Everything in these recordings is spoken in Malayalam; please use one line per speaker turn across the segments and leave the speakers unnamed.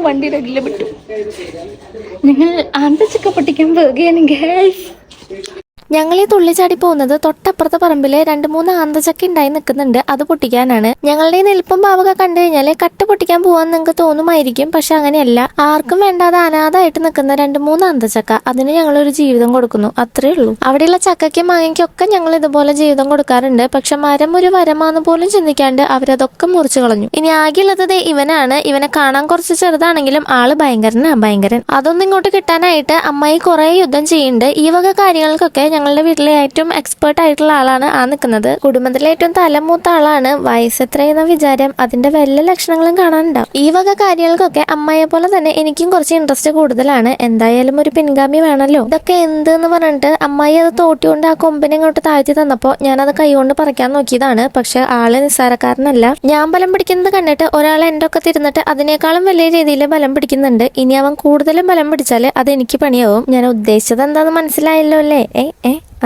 വണ്ടിയുടെ അടിയിൽ വിട്ടു. ഞങ്ങൾ ആന്തച്ചക്ക പൊട്ടിക്കാൻ പോവുകയാണ് ഗൈസ്.
ഞങ്ങൾ ഈ തുള്ളിച്ചാടി പോകുന്നത് തൊട്ടപ്പുറത്തെ പറമ്പില് 2-3 ആന്തച്ചക്ക ഉണ്ടായി നിൽക്കുന്നുണ്ട്. അത് പൊട്ടിക്കാനാണ്. ഞങ്ങളുടെ ഈ നിൽപ്പും പാവൊക്കെ കണ്ടു കഴിഞ്ഞാല് കട്ട് പൊട്ടിക്കാൻ പോവാന്ന് നിങ്ങൾക്ക് തോന്നുമായിരിക്കും. പക്ഷെ അങ്ങനെയല്ല. ആർക്കും വേണ്ടാതെ അനാഥായിട്ട് നിൽക്കുന്ന 2-3 ആന്തച്ചക്ക, അതിന് ഞങ്ങളൊരു ജീവിതം കൊടുക്കുന്നു. അത്രേ ഉള്ളൂ. അവിടെയുള്ള ചക്കയ്ക്കും മാങ്ങയ്ക്കും ഒക്കെ ഞങ്ങൾ ഇതുപോലെ ജീവിതം കൊടുക്കാറുണ്ട്. പക്ഷെ മരം ഒരു വരമാന്ന് പോലും ചിന്തിക്കാണ്ട് അവരതൊക്കെ മുറിച്ചു കളഞ്ഞു. ഇനി ആകെയുള്ളത് ഇവനാണ്. ഇവനെ കാണാൻ കുറച്ച് ചെറുതാണെങ്കിലും ആള് ഭയങ്കരൻ. അതൊന്നും ഇങ്ങോട്ട് കിട്ടാനായിട്ട് അമ്മായി കുറെ യുദ്ധം ചെയ്യുന്നുണ്ട്. ഈ വക കാര്യങ്ങൾക്കൊക്കെ ഞങ്ങളുടെ വീട്ടിലെ ഏറ്റവും എക്സ്പേർട്ട് ആയിട്ടുള്ള ആളാണ് ആ നിൽക്കുന്നത്. കുടുംബത്തിലെ ഏറ്റവും തലമൂത്ത ആളാണ്. വയസ്സ് എത്രയെന്ന വിചാരം അതിന്റെ വല്ല ലക്ഷണങ്ങളും കാണാനുണ്ടാവും. ഈ വക കാര്യങ്ങൾക്കൊക്കെ അമ്മയെ പോലെ തന്നെ എനിക്കും കുറച്ച് ഇൻട്രസ്റ്റ് കൂടുതലാണ്. എന്തായാലും ഒരു പിൻഗാമി വേണമല്ലോ. ഇതൊക്കെ എന്തെന്ന് പറഞ്ഞിട്ട് അമ്മായി അത് തോട്ടിക്കൊണ്ട് ആ കൊമ്പിനെ ഇങ്ങോട്ട് താഴ്ത്തി തന്നപ്പോ ഞാനത് കൈകൊണ്ട് പറിക്കാൻ നോക്കിയതാണ്. പക്ഷെ ആള് നിസ്സാരക്കാരനല്ല. ഞാൻ ബലം പിടിക്കുന്നത് കണ്ടിട്ട് ഒരാൾ എന്റെ ഒക്കെ തിരുന്നിട്ട് അതിനേക്കാളും വലിയ രീതിയിൽ ബലം പിടിക്കുന്നുണ്ട്. ഇനി അവൻ കൂടുതലും ബലം പിടിച്ചാല് അത് എനിക്ക് പണിയാവും. ഞാൻ ഉദ്ദേശിച്ചത് എന്താന്ന് മനസ്സിലായല്ലോ അല്ലേ?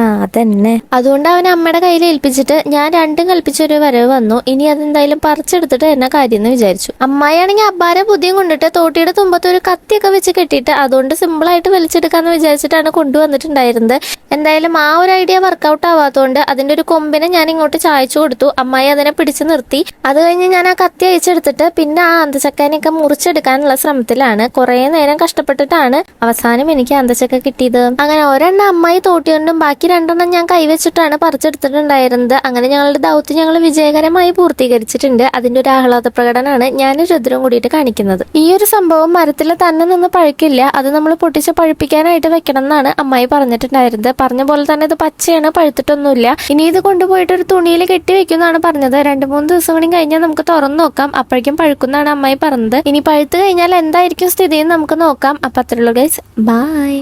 അതന്നെ. അതുകൊണ്ട് അവൻ അമ്മയുടെ കയ്യിൽ ഏൽപ്പിച്ചിട്ട് ഞാൻ രണ്ടും കൽപ്പിച്ചൊരു വരവ് വന്നു. ഇനി അതെന്തായാലും പറിച്ചെടുത്തിട്ട് എന്നെ കാര്യം എന്ന് വിചാരിച്ചു. അമ്മായിയാണെങ്കിൽ അബ്ബാരെ ബുദ്ധിയും കൊണ്ടിട്ട് തോട്ടിയുടെ തുമ്പത്ത് ഒരു കത്തിയൊക്കെ വെച്ച് കെട്ടിയിട്ട് അതുകൊണ്ട് സിമ്പിളായിട്ട് വലിച്ചെടുക്കാന്ന് വിചാരിച്ചിട്ടാണ് കൊണ്ടുവന്നിട്ടുണ്ടായിരുന്നത്. എന്തായാലും ആ ഒരു ഐഡിയ വർക്കൗട്ട് ആവാത്തതുകൊണ്ട് അതിന്റെ ഒരു കൊമ്പിനെ ഞാൻ ഇങ്ങോട്ട് ചായച്ചു കൊടുത്തു. അമ്മായി അതിനെ പിടിച്ചു നിർത്തി. അത് കഴിഞ്ഞ് ഞാൻ ആ കത്തി അയച്ചെടുത്തിട്ട് പിന്നെ ആ അന്തച്ചക്കാനെയൊക്കെ മുറിച്ചെടുക്കാനുള്ള ശ്രമത്തിലാണ്. കുറെ നേരം കഷ്ടപ്പെട്ടിട്ടാണ് അവസാനം എനിക്ക് അന്തച്ചക്ക കിട്ടിയത്. അങ്ങനെ ഒരെണ്ണം അമ്മായി തോട്ടികൊണ്ടും ബാക്കി 2 ഞാൻ കൈവച്ചിട്ടാണ് പറിച്ചെടുത്തിട്ടുണ്ടായിരുന്നത്. അങ്ങനെ ഞങ്ങളുടെ ദൗത്യം ഞങ്ങൾ വിജയകരമായി പൂർത്തീകരിച്ചിട്ടുണ്ട്. അതിന്റെ ഒരു ആഹ്ലാദ പ്രകടനമാണ് ഞാൻ രുദ്രം കൂടിയിട്ട് കാണിക്കുന്നത്. ഈ ഒരു സംഭവം മരത്തിൽ തന്നെ നിന്ന് പഴുക്കില്ല. അത് നമ്മൾ പൊട്ടിച്ച് പഴുപ്പിക്കാനായിട്ട് വെക്കണം എന്നാണ് അമ്മായി പറഞ്ഞിട്ടുണ്ടായിരുന്നത്. പറഞ്ഞ പോലെ തന്നെ ഇത് പച്ചയാണ്, പഴുത്തിട്ടൊന്നുമില്ല. ഇനി ഇത് കൊണ്ടുപോയിട്ട് ഒരു തുണിയിൽ കെട്ടി വെക്കുമെന്നാണ് പറഞ്ഞത്. 2-3 ദിവസം കൂടി കഴിഞ്ഞാൽ നമുക്ക് തുറന്നു നോക്കാം. അപ്പോഴേക്കും പഴുക്കുന്നാണ് അമ്മായി പറഞ്ഞത്. ഇനി പഴുത്ത് കഴിഞ്ഞാൽ എന്തായിരിക്കും സ്ഥിതി എന്ന് നമുക്ക് നോക്കാം. അപ്പൊ അത്രയുള്ളൂ ഗൈസ്. ബൈ.